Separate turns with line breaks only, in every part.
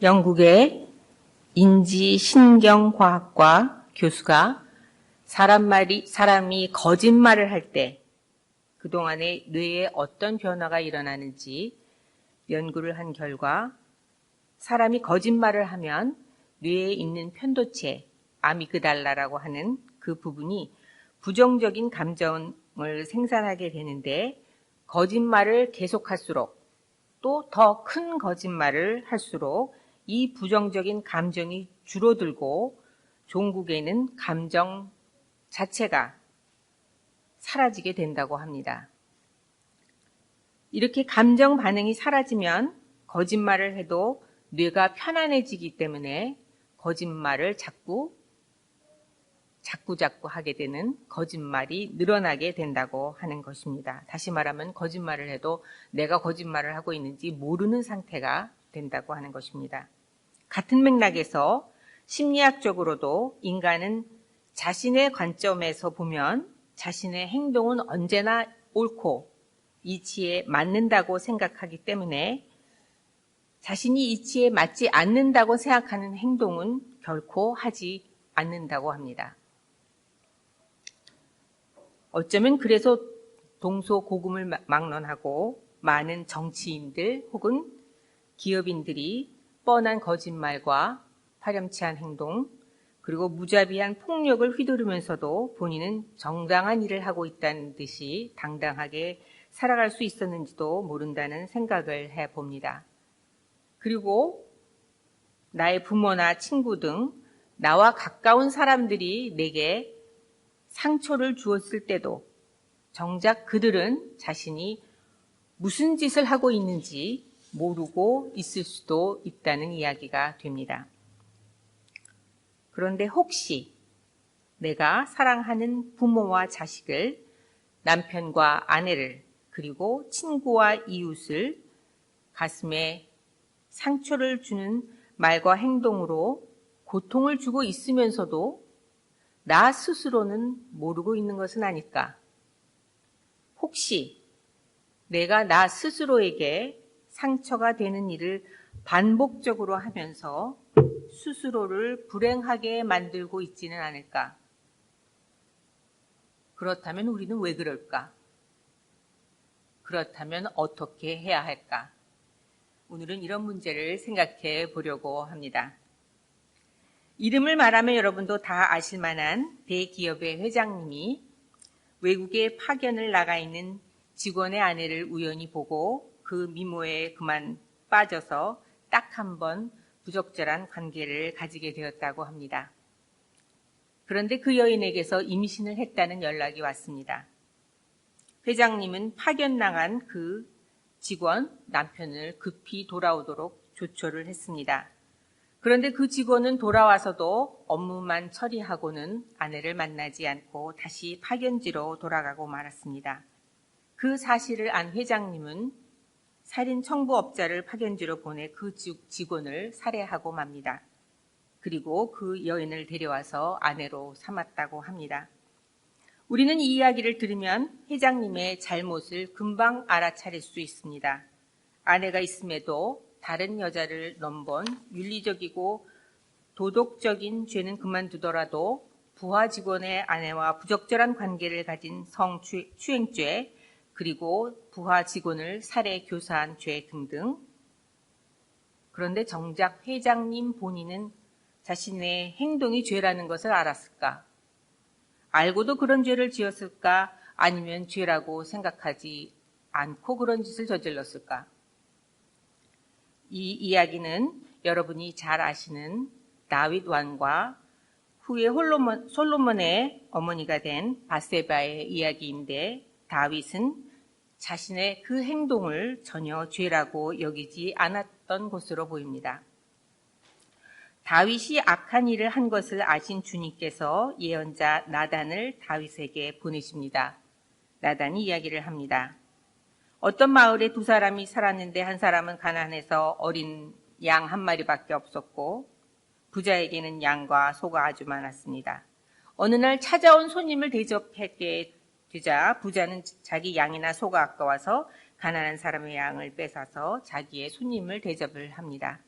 영국의 인지신경과학과 교수가 사람이 거짓말을 할 때 그동안에 뇌에 어떤 변화가 일어나는지 연구를 한 결과 사람이 거짓말을 하면 뇌에 있는 편도체, 아미그달라라고 하는 그 부분이 부정적인 감정을 생산하게 되는데 거짓말을 계속할수록 또 더 큰 거짓말을 할수록 이 부정적인 감정이 줄어들고 종국에는 감정 자체가 사라지게 된다고 합니다. 이렇게 감정 반응이 사라지면 거짓말을 해도 뇌가 편안해지기 때문에 거짓말을 자꾸 하게 되는 거짓말이 늘어나게 된다고 하는 것입니다. 다시 말하면 거짓말을 해도 내가 거짓말을 하고 있는지 모르는 상태가 된다고 하는 것입니다. 같은 맥락에서 심리학적으로도 인간은 자신의 관점에서 보면 자신의 행동은 언제나 옳고 이치에 맞는다고 생각하기 때문에 자신이 이치에 맞지 않는다고 생각하는 행동은 결코 하지 않는다고 합니다. 어쩌면 그래서 동서고금을 막론하고 많은 정치인들 혹은 기업인들이 뻔한 거짓말과 파렴치한 행동 그리고 무자비한 폭력을 휘두르면서도 본인은 정당한 일을 하고 있다는 듯이 당당하게 살아갈 수 있었는지도 모른다는 생각을 해봅니다. 그리고 나의 부모나 친구 등 나와 가까운 사람들이 내게 상처를 주었을 때도 정작 그들은 자신이 무슨 짓을 하고 있는지 모르고 있을 수도 있다는 이야기가 됩니다. 그런데 혹시 내가 사랑하는 부모와 자식을, 남편과 아내를, 그리고 친구와 이웃을 가슴에 상처를 주는 말과 행동으로 고통을 주고 있으면서도 나 스스로는 모르고 있는 것은 아닐까? 혹시 내가 나 스스로에게 상처가 되는 일을 반복적으로 하면서 스스로를 불행하게 만들고 있지는 않을까? 그렇다면 우리는 왜 그럴까? 그렇다면 어떻게 해야 할까? 오늘은 이런 문제를 생각해 보려고 합니다. 이름을 말하면 여러분도 다 아실 만한 대기업의 회장님이 외국에 파견을 나가 있는 직원의 아내를 우연히 보고 그 미모에 그만 빠져서 딱 한 번 부적절한 관계를 가지게 되었다고 합니다. 그런데 그 여인에게서 임신을 했다는 연락이 왔습니다. 회장님은 파견 나간 그 직원 남편을 급히 돌아오도록 조처를 했습니다. 그런데 그 직원은 돌아와서도 업무만 처리하고는 아내를 만나지 않고 다시 파견지로 돌아가고 말았습니다. 그 사실을 안 회장님은 살인 청부업자를 파견지로 보내 그 직원을 살해하고 맙니다. 그리고 그 여인을 데려와서 아내로 삼았다고 합니다. 우리는 이 이야기를 들으면 회장님의 잘못을 금방 알아차릴 수 있습니다. 아내가 있음에도 다른 여자를 넘본 윤리적이고 도덕적인 죄는 그만두더라도 부하 직원의 아내와 부적절한 관계를 가진 성추행죄 그리고 부하 직원을 살해 교사한 죄 등등. 그런데 정작 회장님 본인은 자신의 행동이 죄라는 것을 알았을까? 알고도 그런 죄를 지었을까? 아니면 죄라고 생각하지 않고 그런 짓을 저질렀을까? 이 이야기는 여러분이 잘 아시는 다윗 왕과 후에 솔로몬의 어머니가 된 바세바의 이야기인데 다윗은 자신의 그 행동을 전혀 죄라고 여기지 않았던 것으로 보입니다. 다윗이 악한 일을 한 것을 아신 주님께서 예언자 나단을 다윗에게 보내십니다. 나단이 이야기를 합니다. 어떤 마을에 두 사람이 살았는데 한 사람은 가난해서 어린 양 한 마리밖에 없었고 부자에게는 양과 소가 아주 많았습니다. 어느 날 찾아온 손님을 대접하게 되자 부자는 자기 양이나 소가 아까워서 가난한 사람의 양을 뺏어서 자기의 손님을 대접을 합니다.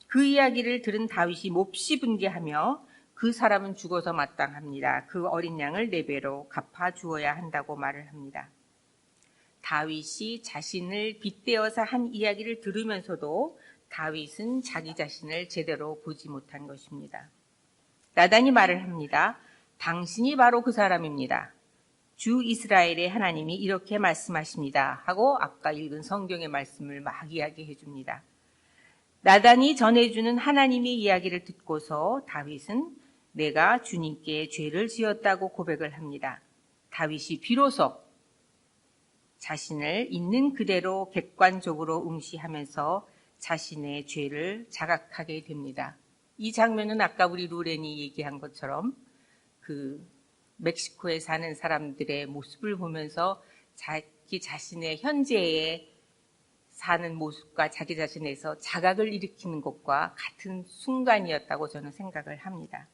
그 이야기를 들은 다윗이 몹시 분개하며 그 사람은 죽어서 마땅합니다. 그 어린 양을 4배로 갚아 주어야 한다고 말을 합니다. 다윗이 자신을 빗대어서 한 이야기를 들으면서도 다윗은 자기 자신을 제대로 보지 못한 것입니다. 나단이 말을 합니다. 당신이 바로 그 사람입니다. 주 이스라엘의 하나님이 이렇게 말씀하십니다. 하고 아까 읽은 성경의 말씀을 막 이야기해 줍니다. 나단이 전해주는 하나님의 이야기를 듣고서 다윗은 내가 주님께 죄를 지었다고 고백을 합니다. 다윗이 비로소 자신을 있는 그대로 객관적으로 응시하면서 자신의 죄를 자각하게 됩니다. 이 장면은 아까 우리 루렌이 얘기한 것처럼 그 멕시코에 사는 사람들의 모습을 보면서 자기 자신의 현재에 사는 모습과 자기 자신에서 자각을 일으키는 것과 같은 순간이었다고 저는 생각을 합니다.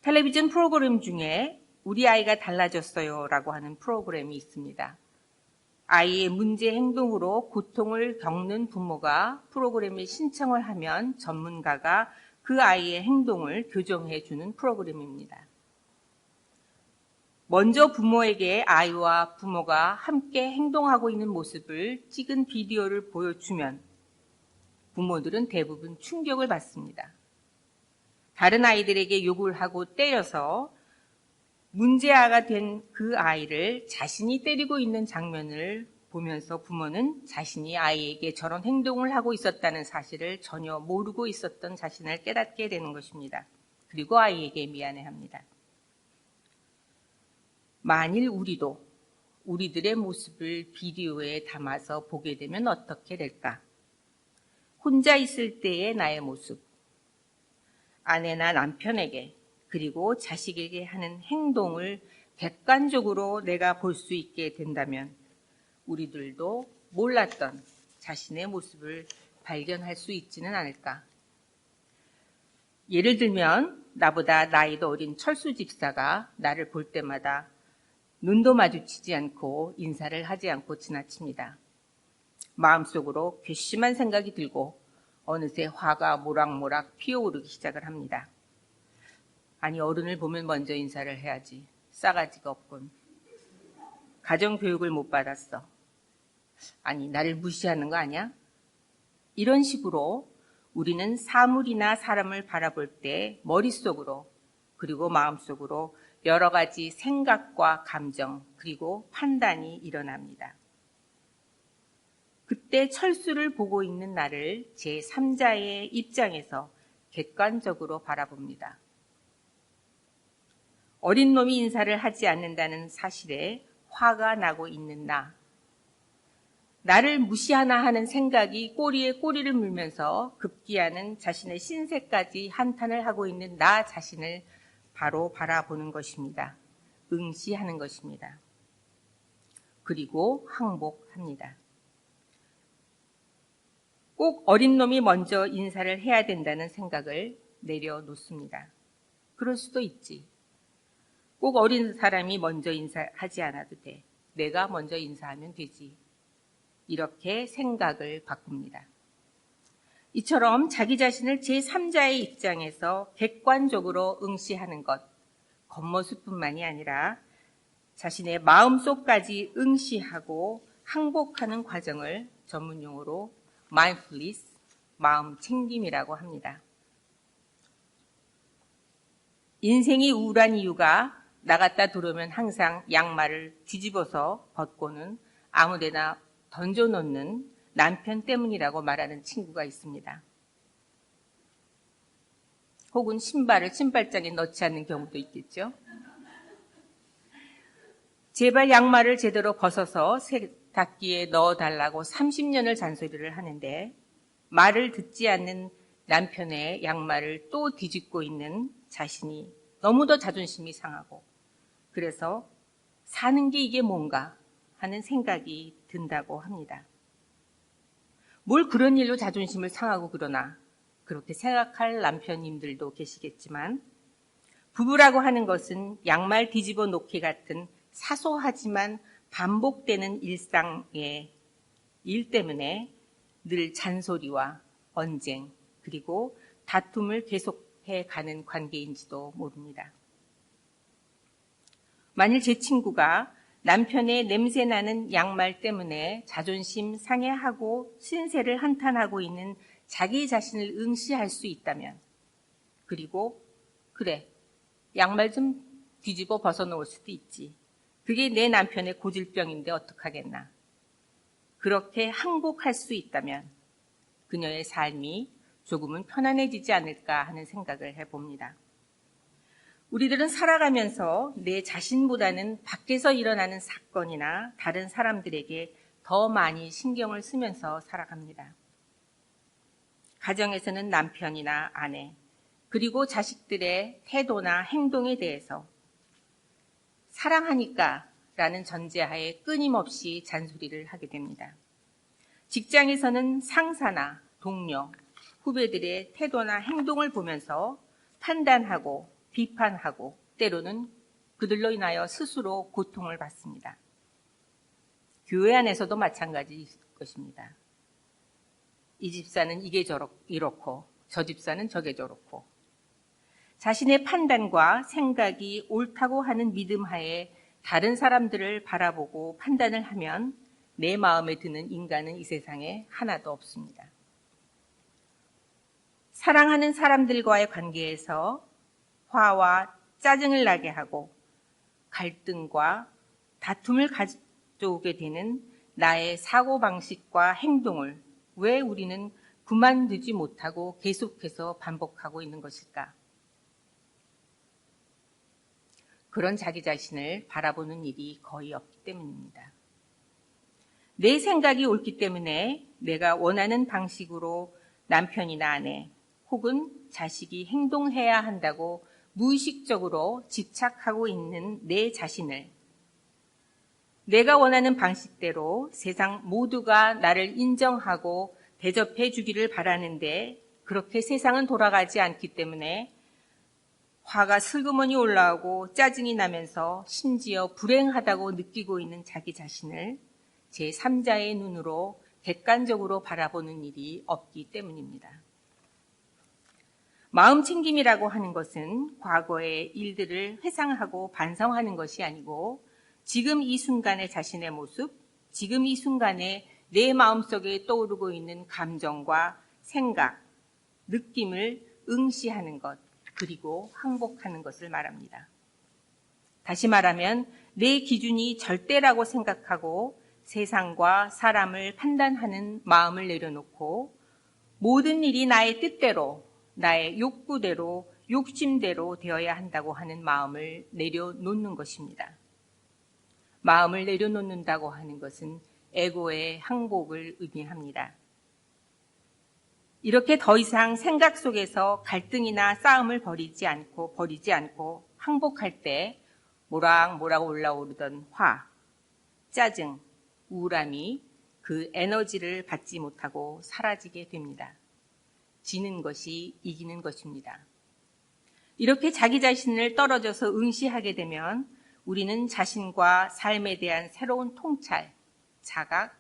텔레비전 프로그램 중에 우리 아이가 달라졌어요 라고 하는 프로그램이 있습니다. 아이의 문제 행동으로 고통을 겪는 부모가 프로그램에 신청을 하면 전문가가 그 아이의 행동을 교정해 주는 프로그램입니다. 먼저 부모에게 아이와 부모가 함께 행동하고 있는 모습을 찍은 비디오를 보여주면 부모들은 대부분 충격을 받습니다. 다른 아이들에게 욕을 하고 때려서 문제아가 된 그 아이를 자신이 때리고 있는 장면을 보면서 부모는 자신이 아이에게 저런 행동을 하고 있었다는 사실을 전혀 모르고 있었던 자신을 깨닫게 되는 것입니다. 그리고 아이에게 미안해합니다. 만일 우리도 우리들의 모습을 비디오에 담아서 보게 되면 어떻게 될까? 혼자 있을 때의 나의 모습, 아내나 남편에게 그리고 자식에게 하는 행동을 객관적으로 내가 볼 수 있게 된다면 우리들도 몰랐던 자신의 모습을 발견할 수 있지는 않을까? 예를 들면 나보다 나이도 어린 철수 집사가 나를 볼 때마다 눈도 마주치지 않고 인사를 하지 않고 지나칩니다. 마음속으로 괘씸한 생각이 들고 어느새 화가 모락모락 피어오르기 시작을 합니다. 아니 어른을 보면 먼저 인사를 해야지. 싸가지가 없군. 가정교육을 못 받았어. 아니 나를 무시하는 거 아니야? 이런 식으로 우리는 사물이나 사람을 바라볼 때 머릿속으로 그리고 마음속으로 여러 가지 생각과 감정 그리고 판단이 일어납니다. 그때 철수를 보고 있는 나를 제3자의 입장에서 객관적으로 바라봅니다. 어린 놈이 인사를 하지 않는다는 사실에 화가 나고 있는 나를 무시하나 하는 생각이 꼬리에 꼬리를 물면서 급기야는 자신의 신세까지 한탄을 하고 있는 나 자신을 바로 바라보는 것입니다. 응시하는 것입니다. 그리고 항복합니다. 꼭 어린 놈이 먼저 인사를 해야 된다는 생각을 내려놓습니다. 그럴 수도 있지. 꼭 어린 사람이 먼저 인사하지 않아도 돼. 내가 먼저 인사하면 되지. 이렇게 생각을 바꿉니다. 이처럼 자기 자신을 제3자의 입장에서 객관적으로 응시하는 것, 겉모습뿐만이 아니라 자신의 마음속까지 응시하고 항복하는 과정을 전문용어로 mindfulness, 마음 챙김이라고 합니다. 인생이 우울한 이유가 나갔다 들어오면 항상 양말을 뒤집어서 벗고는 아무데나 던져놓는 남편 때문이라고 말하는 친구가 있습니다. 혹은 신발을 신발장에 넣지 않는 경우도 있겠죠. 제발 양말을 제대로 벗어서 세탁기에 넣어달라고 30년을 잔소리를 하는데 말을 듣지 않는 남편의 양말을 또 뒤집고 있는 자신이 너무도 자존심이 상하고 그래서 사는 게 이게 뭔가 하는 생각이 든다고 합니다. 뭘 그런 일로 자존심을 상하고 그러나 그렇게 생각할 남편님들도 계시겠지만 부부라고 하는 것은 양말 뒤집어 놓기 같은 사소하지만 반복되는 일상의 일 때문에 늘 잔소리와 언쟁 그리고 다툼을 계속해 가는 관계인지도 모릅니다. 만일 제 친구가 남편의 냄새나는 양말 때문에 자존심 상해하고 신세를 한탄하고 있는 자기 자신을 응시할 수 있다면, 그리고 그래, 양말 좀 뒤집어 벗어놓을 수도 있지. 그게 내 남편의 고질병인데 어떡하겠나. 그렇게 항복할 수 있다면 그녀의 삶이 조금은 편안해지지 않을까 하는 생각을 해봅니다. 우리들은 살아가면서 내 자신보다는 밖에서 일어나는 사건이나 다른 사람들에게 더 많이 신경을 쓰면서 살아갑니다. 가정에서는 남편이나 아내, 그리고 자식들의 태도나 행동에 대해서 사랑하니까 라는 전제하에 끊임없이 잔소리를 하게 됩니다. 직장에서는 상사나 동료, 후배들의 태도나 행동을 보면서 판단하고 비판하고 때로는 그들로 인하여 스스로 고통을 받습니다. 교회 안에서도 마찬가지일 것입니다. 이 집사는 이게 이렇고 저 집사는 저게 저렇고 자신의 판단과 생각이 옳다고 하는 믿음 하에 다른 사람들을 바라보고 판단을 하면 내 마음에 드는 인간은 이 세상에 하나도 없습니다. 사랑하는 사람들과의 관계에서 화와 짜증을 나게 하고 갈등과 다툼을 가져오게 되는 나의 사고방식과 행동을 왜 우리는 그만두지 못하고 계속해서 반복하고 있는 것일까? 그런 자기 자신을 바라보는 일이 거의 없기 때문입니다. 내 생각이 옳기 때문에 내가 원하는 방식으로 남편이나 아내 혹은 자식이 행동해야 한다고 무의식적으로 집착하고 있는 내 자신을 내가 원하는 방식대로 세상 모두가 나를 인정하고 대접해 주기를 바라는데 그렇게 세상은 돌아가지 않기 때문에 화가 슬그머니 올라오고 짜증이 나면서 심지어 불행하다고 느끼고 있는 자기 자신을 제3자의 눈으로 객관적으로 바라보는 일이 없기 때문입니다. 마음 챙김이라고 하는 것은 과거의 일들을 회상하고 반성하는 것이 아니고 지금 이 순간의 자신의 모습, 지금 이 순간에 내 마음속에 떠오르고 있는 감정과 생각, 느낌을 응시하는 것, 그리고 항복하는 것을 말합니다. 다시 말하면 내 기준이 절대라고 생각하고 세상과 사람을 판단하는 마음을 내려놓고 모든 일이 나의 뜻대로, 나의 욕구대로, 욕심대로 되어야 한다고 하는 마음을 내려놓는 것입니다. 마음을 내려놓는다고 하는 것은 에고의 항복을 의미합니다. 이렇게 더 이상 생각 속에서 갈등이나 싸움을 버리지 않고 항복할 때 모락모락 올라오르던 화, 짜증, 우울함이 그 에너지를 받지 못하고 사라지게 됩니다. 지는 것이 이기는 것입니다. 이렇게 자기 자신을 떨어져서 응시하게 되면 우리는 자신과 삶에 대한 새로운 통찰, 자각,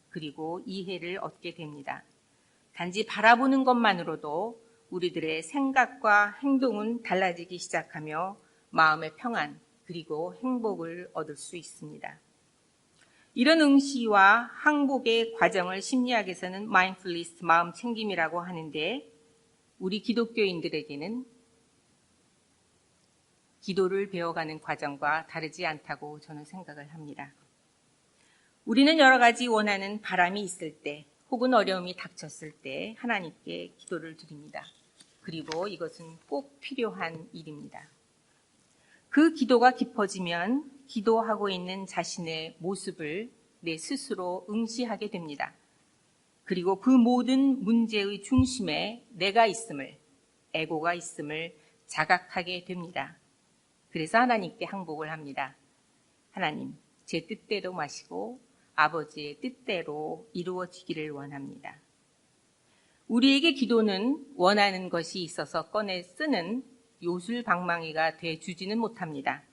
그리고 이해를 얻게 됩니다. 단지 바라보는 것만으로도 우리들의 생각과 행동은 달라지기 시작하며 마음의 평안, 그리고 행복을 얻을 수 있습니다. 이런 응시와 항복의 과정을 심리학에서는 마인드풀니스, 마음 챙김이라고 하는데 우리 기독교인들에게는 기도를 배워가는 과정과 다르지 않다고 저는 생각을 합니다. 우리는 여러 가지 원하는 바람이 있을 때 혹은 어려움이 닥쳤을 때 하나님께 기도를 드립니다. 그리고 이것은 꼭 필요한 일입니다. 그 기도가 깊어지면 기도하고 있는 자신의 모습을 내 스스로 응시하게 됩니다. 그리고 그 모든 문제의 중심에 내가 있음을, 에고가 있음을 자각하게 됩니다. 그래서 하나님께 항복을 합니다. 하나님, 제 뜻대로 마시고 아버지의 뜻대로 이루어지기를 원합니다. 우리에게 기도는 원하는 것이 있어서 꺼내 쓰는 요술방망이가 돼 주지는 못합니다.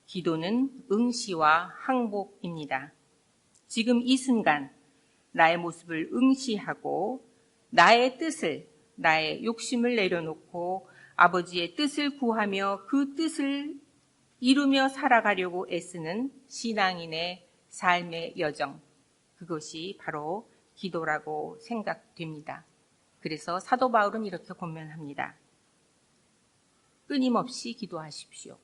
기도는 응시와 항복입니다. 지금 이 순간 나의 모습을 응시하고 나의 뜻을, 나의 욕심을 내려놓고 아버지의 뜻을 구하며 그 뜻을 이루며 살아가려고 애쓰는 신앙인의 삶의 여정, 그것이 바로 기도라고 생각됩니다. 그래서 사도 바울은 이렇게 권면합니다. 끊임없이 기도하십시오.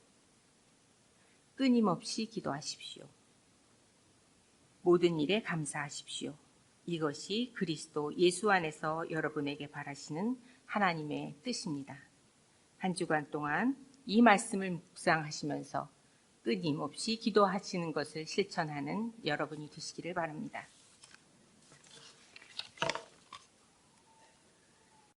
끊임없이 기도하십시오. 모든 일에 감사하십시오. 이것이 그리스도 예수 안에서 여러분에게 바라시는 하나님의 뜻입니다. 한 주간 동안 이 말씀을 묵상하시면서 끊임없이 기도하시는 것을 실천하는 여러분이 되시기를 바랍니다.